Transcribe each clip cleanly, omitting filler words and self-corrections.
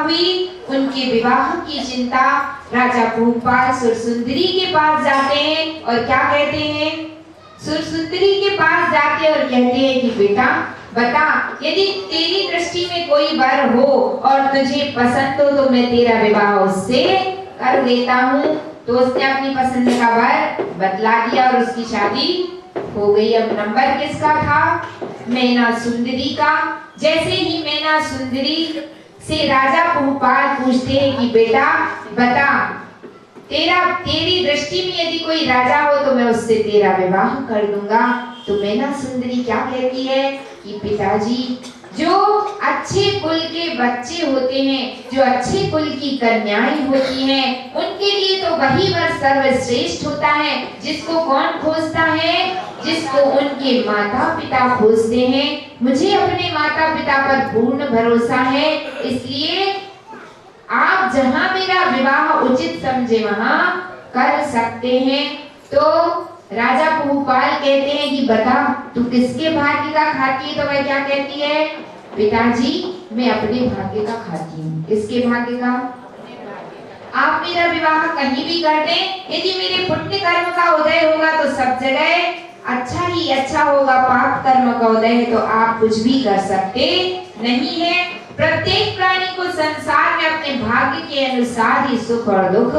हुई, उनके विवाह की चिंता राजा भूपाल सुरसुंदरी के पास जाते हैं और क्या कहते हैं? सुरसुंदरी के पास जाते और कहते हैं कि बेटा बता, यदि तेरी दृष्टि में कोई वर हो और तुझे पसंद हो तो मैं तेरा विवाह उससे कर देता हूँ। तो उसने अपनी पसंद का वर बतला दिया और उसकी शादी हो गई। अब नंबर किसका था? मैना सुंदरी का। जैसे ही मैना सुंदरी से राजा भूपाल पूछते हैं कि बेटा बता, तेरी दृष्टि में यदि कोई राजा हो तो मैं उससे तेरा विवाह कर दूंगा। तो मैना सुंदरी क्या कहती है कि पिताजी, जो अच्छे कुल के बच्चे होते हैं, जो अच्छे कुल की कन्याएं होती हैं, उनके लिए तो वही वर सर्वश्रेष्ठ होता है। जिसको कौन खोजता है? जिसको उनके माता पिता खोजते हैं। मुझे अपने माता पिता पर पूर्ण भरोसा है, इसलिए आप जहां मेरा विवाह उचित समझे वहां कर सकते हैं। तो राजा भूपाल कहते हैं कि बता, तू किसके भाग्य का खाती है? तो वह क्या कहती है? पिताजी, मैं अपने भाग्य का खाती हूँ। किसके भाग्य का? आप मेरा विवाह कहीं भी कर दें, यदि मेरे पुण्य कर्म का उदय होगा तो सब जगह अच्छा ही अच्छा होगा। पाप कर्म का उदय है तो आप कुछ भी कर सकते नहीं है। प्रत्येक प्राणी को संसार में अपने भाग्य के अनुसार ही सुख और दुख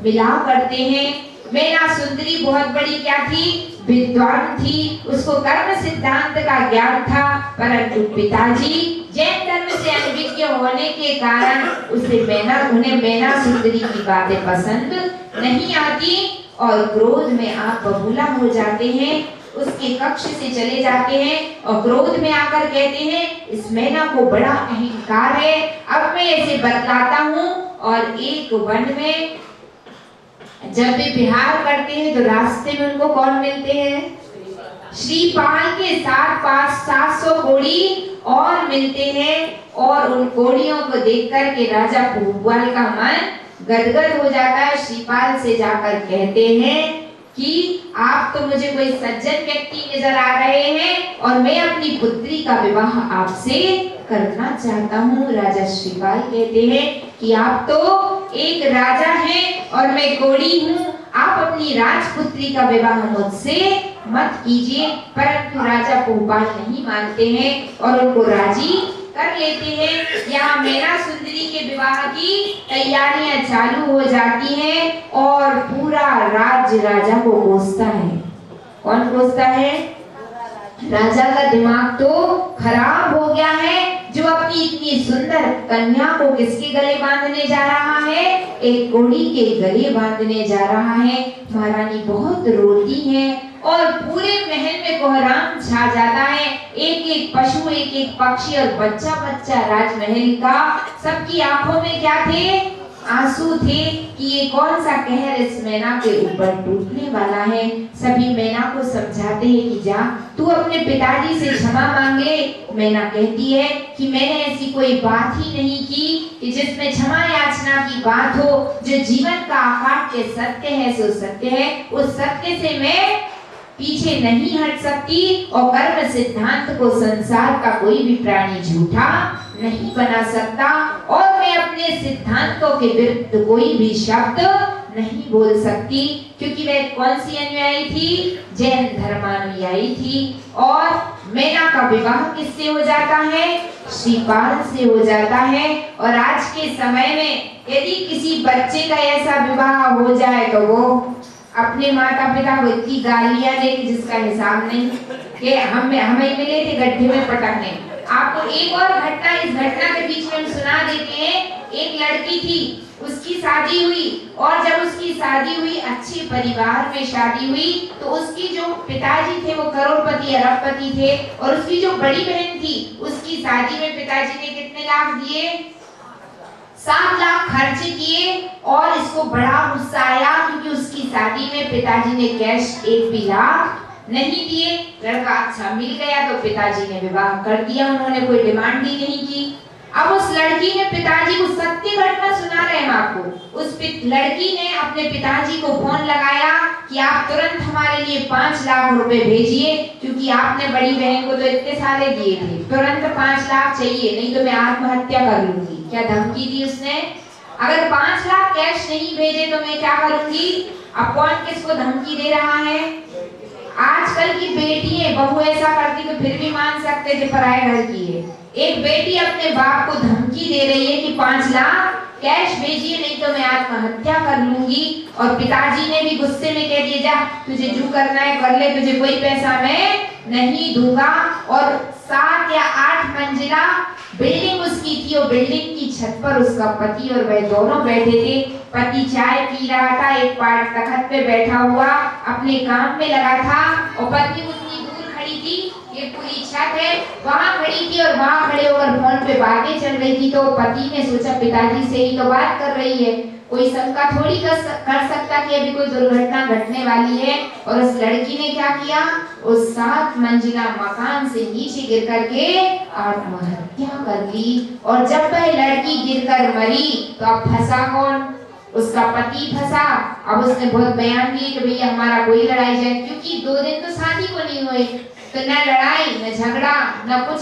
मिला करते हैं। मैना सुंदरी बहुत बड़ी क्या थी? विद्वान थी। उसको कर्म सिद्धांत का ज्ञान था, परंतु पिताजी जैन धर्म से अनभिज्ञ होने के कारण उन्हें मैना सुंदरी की बातें पसंद नहीं आती और क्रोध में आप बबूला हो जाते हैं। उसके कक्ष से चले जाते हैं और क्रोध में आकर कहते हैं, इस मैना को बड़ा अहंकार है, अब मैं इसे बतलाता हूँ। और एक वन में जब वे विहार करते हैं तो रास्ते में उनको कौन मिलते हैं? श्रीपाल के साथ 700 घोड़ी और मिलते हैं। और उन घोड़ियों को देखकर के राजा भूपाल का मन गदगद हो जाता है। श्रीपाल से जाकर कहते हैं कि आप तो मुझे कोई सज्जन व्यक्ति नजर आ रहे हैं और मैं अपनी पुत्री का विवाह आपसे करना चाहता हूँ। राजा श्रीपाल कहते हैं कि आप तो एक राजा हैं और मैं घोड़ी हूँ, आप अपनी राजपुत्री का विवाह मुझसे मत कीजिए। परंतु राजा भूपाल नहीं मानते हैं और उनको राजी कर लेते हैं। यहाँ मैना सुंदरी के विवाह की तैयारियां चालू हो जाती हैं और पूरा राज्य राजा को कोसता है। कौन कोसता है? राजा का दिमाग तो खराब हो गया है। जो अपनी इतनी सुंदर कन्या को किसके गले बांधने जा रहा है? एक घोड़ी के गले बांधने जा रहा है। महारानी बहुत रोती है और पूरे महल में कोहराम छा जाता है। एक एक पशु, एक एक पक्षी और बच्चा बच्चा राजमहल का, सबकी आंखों में क्या थे? आंसू थे कि ये कौन सा कहर इस मैना के ऊपर टूटने वाला है। सभी मैना को समझाते हैं कि जा तू अपने पिताजी से क्षमा मांग ले। मैना कहती है कि मैंने ऐसी कोई बात ही नहीं की कि जिसमें क्षमा याचना की बात हो। जो जीवन का अकाट्य सत्य है सो सत्य है, उस सत्य से मैं पीछे नहीं हट सकती और कर्म सिद्धांत को संसार का कोई भी प्राणी झूठा नहीं बना सकता। और मैं अपने सिद्धांतों के विरुद्ध कोई भी शब्द नहीं बोल सकती, क्योंकि वह कौन सी अनुयायी थी? जैन धर्मानुयायी थी। और मैना का विवाह किससे हो जाता है? श्रीपाल से हो जाता है। और आज के समय में यदि किसी बच्चे का ऐसा विवाह हो जाए तो वो अपने माता पिता को इतनी गालियां दे कि जिसका हिसाब नहीं। कि हमें मिले थे गड्ढे में पटकने। आपको एक और घटना, इस घटना के बीच में हम सुना देते हैं। एक लड़की थी, उसकी शादी हुई और जब उसकी शादी हुई, अच्छे परिवार में शादी हुई, तो उसकी जो पिताजी थे वो करोड़पति अरबपति थे। और उसकी जो बड़ी बहन थी, उसकी शादी में पिताजी ने कितने लाख दिए? 7 लाख खर्च किए। और इसको बड़ा गुस्सा आया क्योंकि उसकी शादी में पिताजी ने कैश 1 भी लाख नहीं दिए। लड़का अच्छा मिल गया तो पिताजी ने विवाह कर दिया, उन्होंने कोई डिमांड ही नहीं की। अब उस लड़की ने पिताजी को सत्य घटना सुना रहे हैं आपको। उस लड़की ने अपने पिताजी को फोन लगाया कि आप तुरंत हमारे लिए 5 लाख रुपए भेजिए, क्योंकि आपने बड़ी बहन को तो इतने सारे दिए थे, तुरंत 5 लाख चाहिए, नहीं तो मैं आत्महत्या कर लूंगी। क्या धमकी दी उसने? अगर 5 लाख कैश नहीं भेजे तो मैं क्या करूंगी? अब कौन किसको धमकी दे रहा है? आजकल की बेटियां, बहू ऐसा करती तो फिर भी मान सकते थे पराये घर की है। एक बेटी अपने बाप को धमकी दे रही है कि 5 लाख कैश भेजिए नहीं तो मैं आत्महत्या कर लूंगी। और पिताजी ने भी गुस्से में कह दिया, जा तुझे जो करना है कर ले, तुझे कोई पैसा मैं नहीं दूंगा। और 7 या 8 मंजिला बिल्डिंग उसकी थी और बिल्डिंग की छत पर उसका पति और वह दोनों बैठे थे। पति चाय पी रहा था, एक पार तखत पे बैठा हुआ अपने काम में लगा था और पत्नी उतनी दूर खड़ी थी, ये पूरी छत है, वहां खड़ी थी और वहां खड़े होकर फोन पे बातें चल रही थी। तो पति ने सोचा पिताजी से ही तो बात कर रही है, कोई शंका थोड़ी कर सकता कि अभी कोई दुर्घटना घटने वाली है। और उस लड़की ने क्या किया? उस 7 मंजिला मकान से नीचे गिर करके आत्महत्या कर ली। और जब वह लड़की गिरकर मरी तो अब फंसा कौन? उसका पति फंसा। अब उसने बहुत बयान दिए कि भैया हमारा कोई लड़ाई जाए, क्योंकि 2 दिन तो शादी को नहीं हुए, तो न लड़ाई न झगड़ा न कुछ,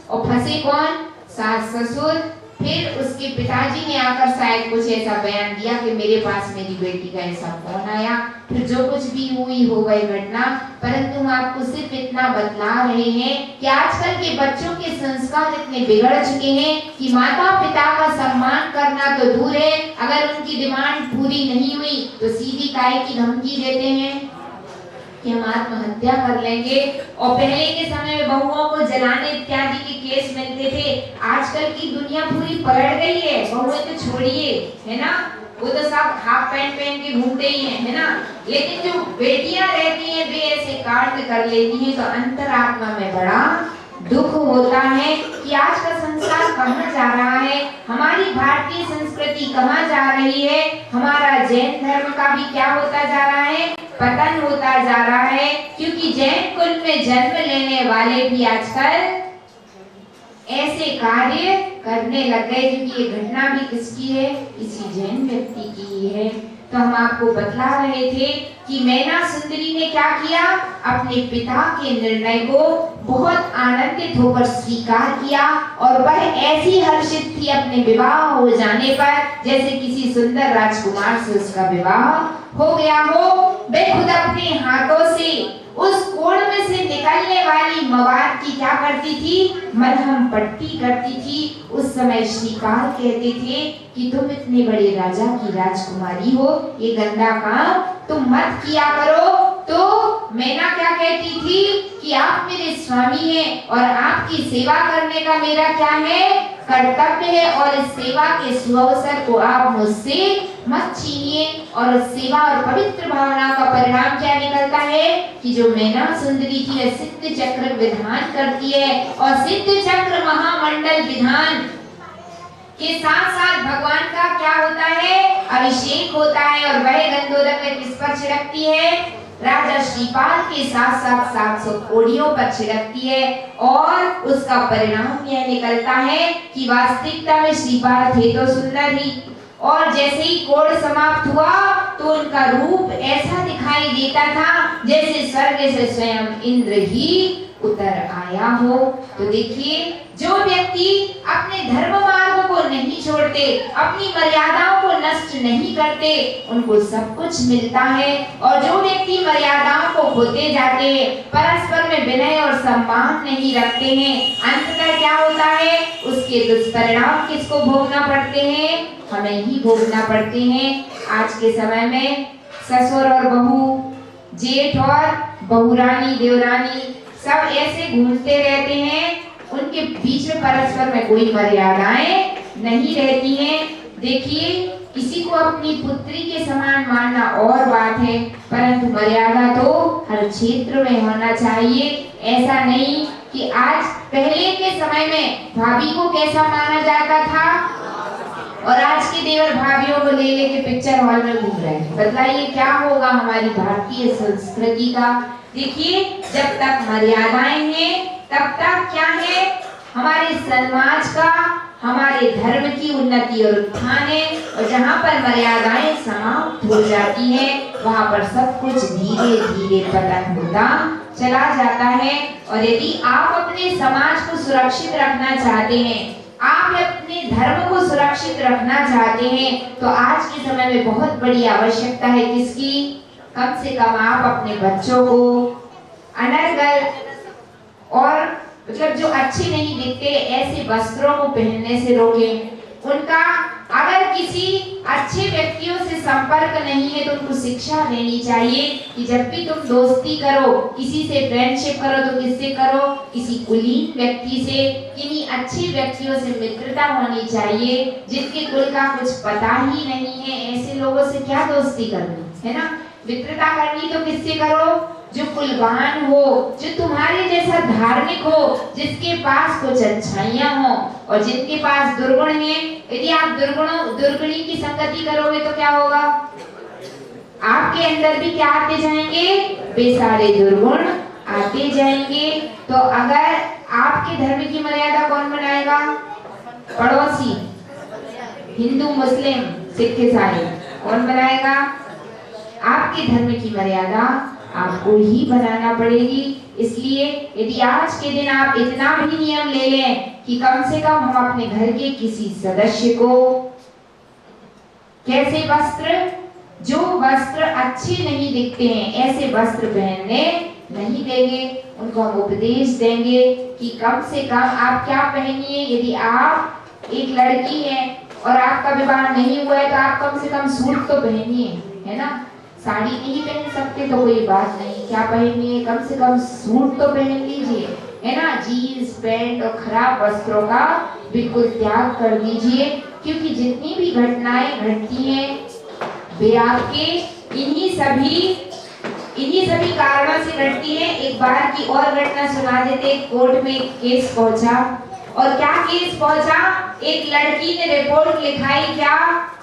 और फंसे कौन? सास ससुर। फिर उसके पिताजी ने आकर शायद कुछ ऐसा बयान दिया कि मेरे पास मेरी बेटी का ऐसा फोन आया। फिर जो कुछ भी हुई हो गई घटना, परंतु हम आपको सिर्फ इतना बतला रहे हैं कि आजकल के बच्चों के संस्कार इतने बिगड़ चुके हैं कि माता पिता का सम्मान करना तो दूर है, अगर उनकी डिमांड पूरी नहीं हुई तो सीधी काहे की धमकी देते हैं कि हम आत्महत्या कर लेंगे। और पहले के समय में बहुओं को जलाने इत्यादि के केस मिलते थे। आजकल की दुनिया पूरी पलट गई है, बहुएं तो छोड़िए, है ना, वो तो सब हाफ पैंट पहन के घूमते ही हैं, है ना। लेकिन जो बेटियां रहती हैं वे ऐसे कांड कर लेती हैं तो अंतरात्मा में बड़ा दुख होता है कि आज का संसार कहाँ जा रहा है, हमारी भारतीय संस्कृति कहाँ जा रही है, हमारा जैन धर्म का भी क्या होता जा रहा है, पतन होता जा रहा है। क्योंकि जैन कुल में जन्म लेने वाले भी आजकल ऐसे कार्य करने लग गए, क्योंकि ये घटना भी किसकी है? इसी जैन व्यक्ति की है। तो हम आपको बतला रहे थे कि मैना सुंदरी ने क्या किया? अपने पिता के निर्णय को बहुत आनंदित होकर स्वीकार किया और वह ऐसी हर्षित थी अपने विवाह हो जाने पर जैसे किसी सुंदर राजकुमार से उसका विवाह हो गया हो। वह खुद अपने हाथों से उस कोण में से निकलने वाली मवाद की क्या करती थी? मलहम पट्टी करती थी। उस समय श्रीकाल कहते थे कि तुम इतने बड़े राजा की राजकुमारी हो, ये गंदा काम तुम मत किया करो। तो मैना क्या कहती थी कि आप मेरे स्वामी हैं और आपकी सेवा करने का मेरा क्या है? कर्तव्य है, और इस सेवा के सुअवसर को आप मुझसे मत छीनिए। और उस सेवा और पवित्र भावना का परिणाम क्या निकलता है कि जो मैना सुंदरी थी वह सिद्ध चक्र विधान करती है, और सिद्ध चक्र महामंडल विधान के साथ साथ भगवान का क्या होता है? अभिषेक होता है। और वह गंधोदक में किस पर छिड़कती है? राजा श्रीपाल के साथ साथ 700 कोड़ियों पर छिड़कती है। और उसका परिणाम यह निकलता है कि वास्तविकता में श्रीपाल थे तो सुंदर ही, और जैसे ही कोड़ समाप्त हुआ तो उनका रूप ऐसा दिखाई देता था जैसे स्वर्ग से स्वयं इंद्र ही उतर आया हो। तो देखिए, जो व्यक्ति अपने धर्म मार्ग को नहीं छोड़ते, अपनी मर्यादाओं को नष्ट नहीं करते, उनको सब कुछ मिलता है। और जो व्यक्ति मर्यादाओं को खोते जाते हैं, परस्पर में विनय और सम्मान नहीं रखते हैं, अंततः क्या होता है? उसके दुष्परिणाम किसको भोगना पड़ते हैं? हमें ही भोगना पड़ते हैं। आज के समय में ससुर और बहू, जेठ और बहुरानी, देवरानी सब ऐसे घूमते रहते हैं, उनके बीच में परस्पर में कोई मर्यादाएं नहीं रहती हैं। देखिए, किसी को अपनी पुत्री के समान मानना और बात है, परंतु मर्यादा तो हर क्षेत्र में होना चाहिए। ऐसा नहीं कि आज पहले के समय में भाभी को कैसा माना जाता था और आज के देवर भाभीयों को ले लेके पिक्चर हॉल में घूम रहे हैं। बताइए क्या होगा हमारी भारतीय संस्कृति का? देखिए, जब तक मर्यादाएं हैं तब तक क्या है? हमारे समाज का, हमारे धर्म की उन्नति और उत्थान है। और जहाँ पर मर्यादाएं समाप्त हो जाती हैं वहाँ पर सब कुछ धीरे धीरे पतन होता चला जाता है। और यदि आप अपने समाज को सुरक्षित रखना चाहते हैं आप अपने धर्म को सुरक्षित रखना चाहते हैं तो आज के समय में बहुत बड़ी आवश्यकता है किसकी? कम से कम आप अपने बच्चों को अनर्गल और मतलब जो अच्छे नहीं दिखते ऐसे वस्त्रों को पहनने से रोकें। उनका अगर किसी अच्छे व्यक्तियों से संपर्क नहीं है तो उनको शिक्षा देनी चाहिए कि जब भी तुम दोस्ती करो, किसी से फ्रेंडशिप करो तो किससे करो? किसी कुलीन व्यक्ति से, किन्हीं अच्छे व्यक्तियों से मित्रता होनी चाहिए। जिनके कुल का कुछ पता ही नहीं है ऐसे लोगों से क्या दोस्ती करनी है ना? मित्रता करनी तो किससे करो? जो कुलवान हो, जो तुम्हारे जैसा धार्मिक हो, जिसके पास कुछ अच्छाइयां हो और जिनके पास दुर्गुण है। यदि आप दुर्गुणी की संगति करोगे तो क्या होगा? आपके अंदर भी क्या आते जाएंगे? बेसारे दुर्गुण आते जाएंगे। तो अगर आपके धर्म की मर्यादा कौन बनाएगा? पड़ोसी, हिंदू, मुस्लिम, सिख, ईसाई, कौन बनाएगा? आपके धर्म की मर्यादा आपको ही बनाना पड़ेगी। इसलिए यदि आज के दिन आप इतना भी नियम ले लें कि कम से कम हम अपने घर के किसी सदस्य को कैसे वस्त्र, जो वस्त्र अच्छे नहीं दिखते हैं ऐसे वस्त्र पहनने नहीं देंगे। उनको हम उपदेश देंगे कि कम से कम आप क्या पहनिए। यदि आप एक लड़की हैं और आपका विवाह नहीं हुआ है तो आप कम से कम सूट तो पहनिए, है ना? साड़ी नहीं पहन सकते तो कोई बात नहीं, क्या पहनिए? कम से कम सूट तो पहन लीजिए, है ना? जीन्स पैंट और खराब वस्त्रों का बिल्कुल त्याग कर दीजिए, क्योंकि जितनी भी घटनाएं घटती हैं वे आपके इन्हीं सभी कारणों से घटती है। एक बार की और घटना सुना देते। कोर्ट में एक केस पहुंचा और क्या केस पहुंचा? एक लड़की ने रिपोर्ट लिखाई क्या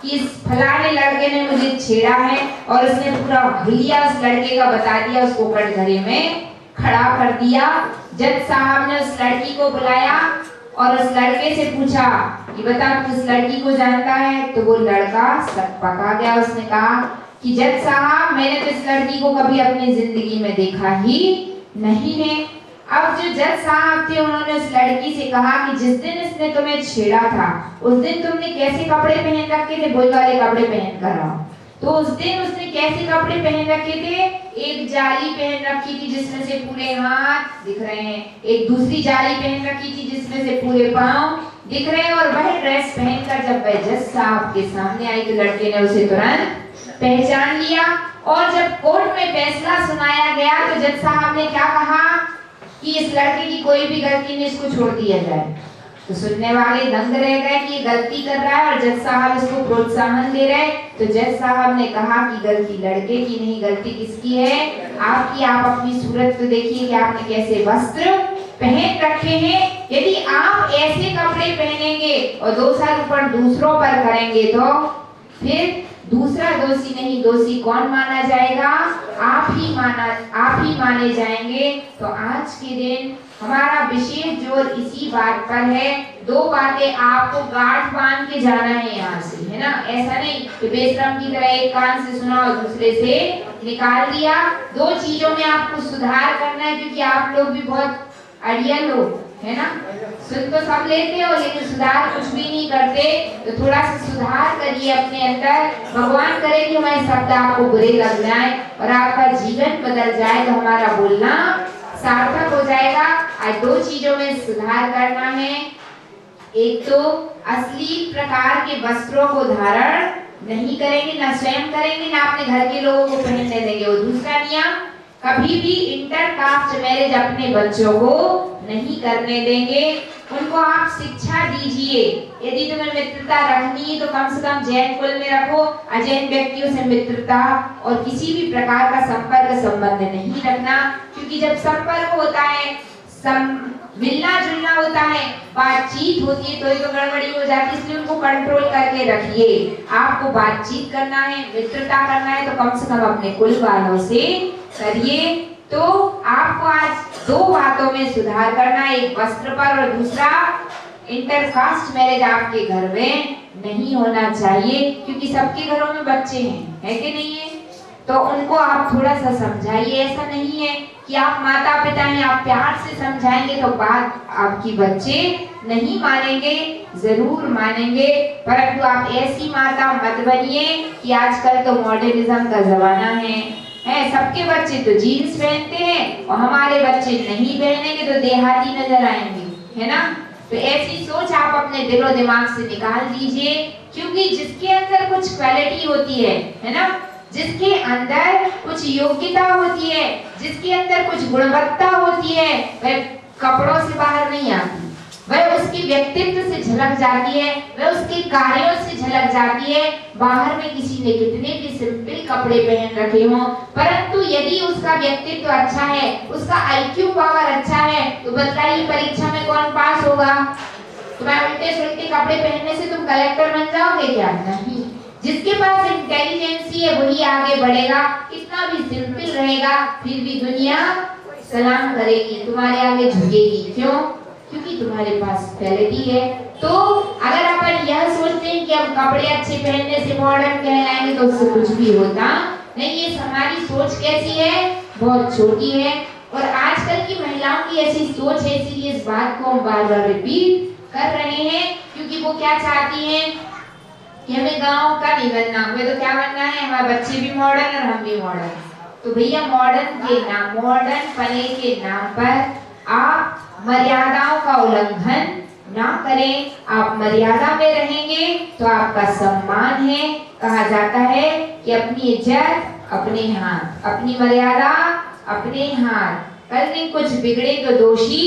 कि इस फलाने लड़के ने मुझे छेड़ा है और उसने पूरा हुलिया उस लड़के का बता दिया, उसको कटघरे में खड़ा कर दिया। जज साहब ने उस लड़की को बुलाया और उस लड़के से पूछा कि बता तू इस लड़की को जानता है? तो वो लड़का सकपका गया। उसने कहा कि जज साहब मैंने तो इस लड़की को कभी अपनी जिंदगी में देखा ही नहीं है। अब जो जज साहब थे उन्होंने उस लड़की से कहा कि जिस दिन इसने तुम्हें छेड़ा था उस दिन तुमने कैसे कपड़े पहन रखे थे? वही वाले कपड़े पहन कर आओ। तो उस दिन उसने कैसे कपड़े पहन रखे थे? एक जाली पहन रखी थी जिसमें से पूरे हाथ दिख रहे हैं, एक दूसरी जाली पहन रखी थी जिसमें से पूरे पांव दिख रहे हैं। और वह ड्रेस पहनकर जब वह जज साहब के सामने आई तो लड़के ने उसे तुरंत पहचान लिया। और जब कोर्ट में फैसला सुनाया गया तो जज साहब ने क्या कहा कि इस लड़के की कोई भी गलती नहीं, इसको छोड़ दिया जाए। तो सुनने वाले दंग रह गए कि ये गलती कर रहा है और जज साहब इसको प्रोत्साहन दे रहे। तो जज साहब ने कहा कि गलती लड़के की नहीं, गलती किसकी है? आपकी। आप अपनी सूरत तो देखिए कि आपने कैसे वस्त्र पहन रखे हैं। यदि आप ऐसे कपड़े पहनेंगे और दोषारोपण दूसरों पर करेंगे तो फिर दूसरा दोषी नहीं, दोषी कौन माना जाएगा? आप ही माने जाएंगे। तो आज के दिन हमारा विशेष जोर इसी बात पर है। दो बातें आपको गांठ बांध के जाना है यहाँ से, है ना? ऐसा नहीं कि बेशरम की तरह एक कान से सुना और दूसरे से निकाल दिया। दो चीजों में आपको सुधार करना है, क्योंकि आप लोग भी बहुत अड़ियल लोग, है ना? सुन तो सब लेते हो लेकिन सुधार कुछ भी नहीं करते। तो थोड़ा सा सुधार करिए अपने अंदर। भगवान करे कि हमारे शब्द आपको बुरे लग जाए और आपका जीवन बदल जाए तो हमारा बोलना सार्थक हो जाएगा। आज दो चीजों में सुधार करना है। एक तो अश्लील प्रकार के वस्त्रों को धारण नहीं करेंगे, ना स्वयं करेंगे, ना अपने घर के लोगों को पहनने देंगे। और दूसरा नियम, कभी भी इंटरकास्ट मैरिज अपने बच्चों को नहीं करने देंगे। उनको आप शिक्षा दीजिए। यदि तुम्हें मित्रता रखनी है तो कम से कम जैन कुल में रखो, अजैन व्यक्तियों से मित्रता और किसी भी प्रकार का संपर्क संबंध नहीं रखना। क्योंकि जब संपर्क होता है, मिलना जुलना होता है, बातचीत होती है तो ये तो गड़बड़ी हो जाती है। इसलिए उनको कंट्रोल करके रखिए। आपको बातचीत करना है, मित्रता करना है तो कम से कम अपने कुल वालों से करिए। तो आपको आज दो बातों में सुधार करना है, एक वस्त्र पर और दूसरा इंटरकास्ट मैरिज आपके घर में नहीं होना चाहिए। क्योंकि सबके घरों में बच्चे हैं, है कि नहीं है? तो उनको आप थोड़ा सा समझाइए। ऐसा नहीं है कि आप माता पिता हैं, आप प्यार से समझाएंगे तो बात आपकी बच्चे नहीं मानेंगे, जरूर मानेंगे। परंतु आप ऐसी माता मत बनिए कि आजकल तो मॉडर्निज्म का जमाना है, सबके बच्चे तो जीन्स पहनते हैं और हमारे बच्चे नहीं पहनेंगे तो देहाती नजर आएंगे, है ना। तो ऐसी सोच आप अपने दिलो दिमाग से निकाल दीजिए, क्योंकि जिसके अंदर कुछ क्वालिटी होती है ना, जिसके अंदर कुछ योग्यता होती है, जिसके अंदर कुछ गुणवत्ता होती है, वह कपड़ों से बाहर नहीं आती, वह उसके व्यक्तित्व से झलक जाती है, वह उसके कार्यों से झलक जाती है। बाहर में किसी ने कितने भी सिंपल कपड़े पहन रखे हों, परंतु यदि उसका व्यक्तित्व अच्छा है, उसका आईक्यू पावर अच्छा है, तो बताइए परीक्षा में कौन पास होगा? तुम्हें उल्टे सुलटे कपड़े पहनने से तुम कलेक्टर बन जाओगे क्या? नहीं। जिसके पास इंटेलिजेंसी है वही आगे बढ़ेगा, कितना भी सिंपल रहेगा फिर भी दुनिया सलाम करेगी, तुम्हारे आगे झुकेगी। क्यों? क्योंकि तुम्हारे पास क्वालिटी है। तो अगर अपन यह सोचते हैं कि हम कपड़े अच्छे पहनने से मॉडर्न कहलाएंगे तो उससे कुछ भी होता नहीं। ये हमारी सोच कैसी है? बहुत छोटी है। और आजकल की महिलाओं की ऐसी सोच है, इसीलिए इस बात को हम बार-बार रिपीट कर रहे हैं, क्योंकि वो क्या चाहती हैं कि हमें गांव का नहीं बनना, हमें तो क्या बनना है, हमारे बच्चे भी मॉडर्न और हम भी मॉडर्न। तो भैया मॉडर्न पने के नाम पर आप मर्यादाओं का उल्लंघन ना करें। आप मर्यादा में रहेंगे तो आपका सम्मान है। कहा जाता है कि अपनी इज्जत अपने हाथ, अपनी मर्यादा अपने हाथ। कल दिन कुछ बिगड़े तो दोषी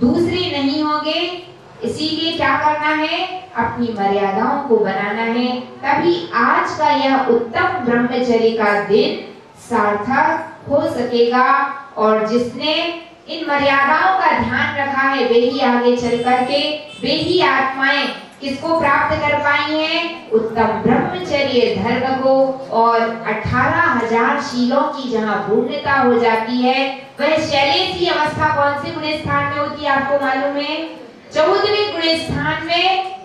दूसरे नहीं होंगे, इसीलिए क्या करना है? अपनी मर्यादाओं को बनाना है, तभी आज का यह उत्तम ब्रह्मचर्य का दिन सार्थक हो सकेगा। और जिसने इन मर्यादाओं का ध्यान रखा है वे ही आगे चल करके वे ही आत्माएं किसको प्राप्त कर पाई हैं? उत्तम ब्रह्मचर्य धर्म को। और 18,000 शीलों की जहाँ पूर्णता हो जाती है, वह शैलेशी अवस्था कौन से गुण स्थान में होती है आपको मालूम है? 14वें गुण स्थान में।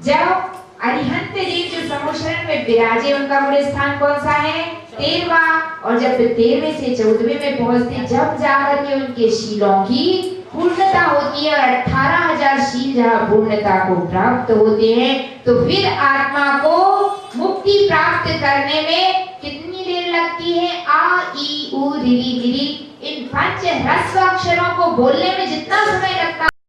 जब अरिहंत देव जो समुद्रण में विराजे उनका गुण स्थान कौन सा है? 13वां। और जब 13वें से 14वें में पहुंचते, जब जाकर के उनके शीलों की पूर्णता होती है और 18,000 शील जहाँ पूर्णता को प्राप्त होते हैं, तो फिर आत्मा को मुक्ति प्राप्त करने में कितनी देर लगती है? आ ई उ रि रि इन 5 ह्रस्व अक्षरों को बोलने में जितना समय लगता